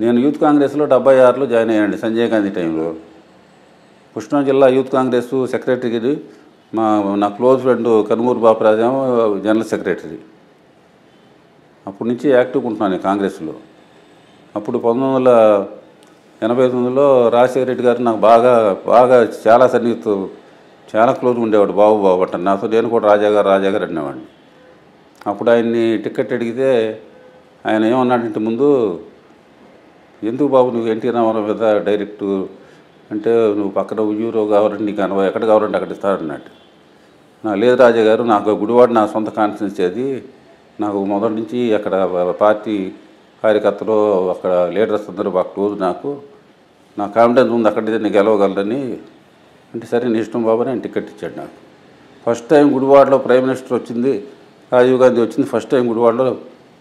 నేను యూత్ కాంగ్రెస్లో 76లో జాయిన్ అయ్యానండి సంజయ్ గాంధీ టైంలో. కృష్ణా జిల్లా యూత్ కాంగ్రెస్ సెక్రటరీకి నా క్లోజ్ ఫ్రెండ్ కనుమూరు బాపరాజేమో జనరల్ సెక్రటరీ. అప్పటి నుంచి యాక్టివ్గా ఉంటున్నాను కాంగ్రెస్లో. అప్పుడు 1989లో రాజశేఖర రెడ్డి గారు నాకు బాగా చాలా సన్నిహిత, చాలా క్లోజ్గా ఉండేవాడు. బాబు అంటారు నాతో. నేను కూడా రాజాగారు అనేవాడిని. అప్పుడు ఆయన్ని టికెట్ అడిగితే ఆయన ఏమన్నాడంటే, ముందు ఎందుకు బాబు నువ్వు ఎన్టీ రామారావు మీద డైరెక్టు అంటే, నువ్వు పక్కన ఉయ్యూరు కావాలంటే నీకు ఎక్కడ కావాలంటే అక్కడ ఇస్తాడన్నట్టు. లేదు రాజా గారు, నాకు గుడివాడ నా సొంత కాన్స్టిట్యున్సీ అది. నాకు మొదటి నుంచి అక్కడ పార్టీ కార్యకర్తలు అక్కడ లీడర్స్ అందరూ బాగా క్లోజ్. నాకు కాన్ఫిడెన్స్ ఉంది అక్కడితే నేను గెలవగలదని అంటే, సరే నీ ఇష్టం బాబు అని ఆయన టికెట్ ఇచ్చాడు నాకు. ఫస్ట్ టైం గుడివాడలో ప్రైమ్ మినిస్టర్ వచ్చింది, రాజీవ్ గాంధీ వచ్చింది. ఫస్ట్ టైం గుడివాడలో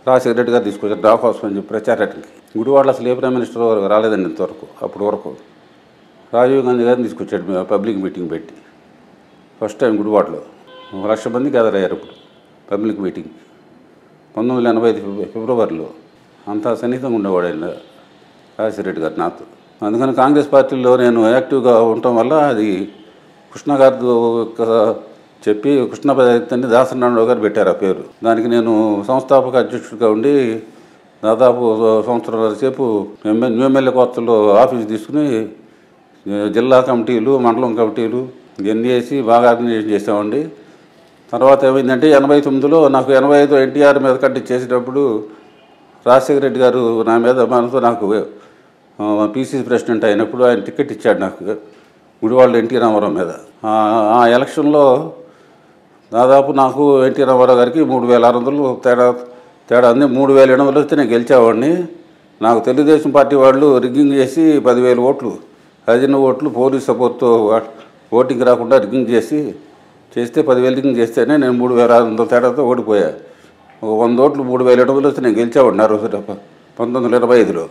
రాజశేఖర రెడ్డి గారు తీసుకొచ్చారు నా కోసం అని చెప్పి ప్రచారానికి. గుడివాడలో అసలు ఏ ప్రైమ్ మినిస్టర్ రాలేదండి ఇంతవరకు. అప్పటి వరకు రాజీవ్ గాంధీ గారిని తీసుకొచ్చాడు పబ్లిక్ మీటింగ్ పెట్టి. ఫస్ట్ టైం గుడివాడలో 1,00,000 మంది గ్యాదర్ అయ్యారు ఇప్పుడు పబ్లిక్ మీటింగ్ 1985 ఫిబ్రవరిలో. అంతా సన్నిహితంగా ఉండేవాడు ఆయన రాజశేఖర రెడ్డి గారు నాతో. అందుకని కాంగ్రెస్ పార్టీలో నేను యాక్టివ్గా ఉండటం వల్ల అది కృష్ణ గారు చెప్పి కృష్ణ అని దాసనారాయణరావు గారు పెట్టారు ఆ పేరు. దానికి నేను సంస్థాపక అధ్యక్షుడిగా ఉండి దాదాపు సంవత్సరాల సేపు న్యూ ఎమ్మెల్యే కోర్టులో ఆఫీస్ తీసుకుని జిల్లా కమిటీలు, మండలం కమిటీలు ఇవన్నీ వేసి బాగా ఆర్గనైజేషన్ చేసామండి. తర్వాత ఏమైందంటే 89లో నాకు 85 ఎన్టీఆర్ మీద కట్టి చేసేటప్పుడు రాజశేఖర రెడ్డి గారు నా మీద మనతో నాకు పీసీసీ ప్రెసిడెంట్ అయినప్పుడు ఆయన టికెట్ ఇచ్చాడు నాకు గుడివాడలో ఎన్టీ రామారావు మీద. ఆ ఎలక్షన్లో దాదాపు నాకు ఎన్టీ రామారావు గారికి 3,600 తేడా ఉంది. 3,800 వస్తే నేను గెలిచేవాడిని. నాకు తెలుగుదేశం పార్టీ వాళ్ళు రిగ్గింగ్ చేసి 10,000 ఓట్లు, 15 ఓట్లు పోలీస్ సపోర్ట్తో ఓటింగ్ రాకుండా రిగ్గింగ్ చేస్తే 10,000 రిగ్గింగ్ చేస్తేనే నేను 3,600 తేడాతో ఓడిపోయా. 100 ఓట్లు 3,700 వస్తే నేను గెలిచేవాడిని ఆ రోజు 1925లో.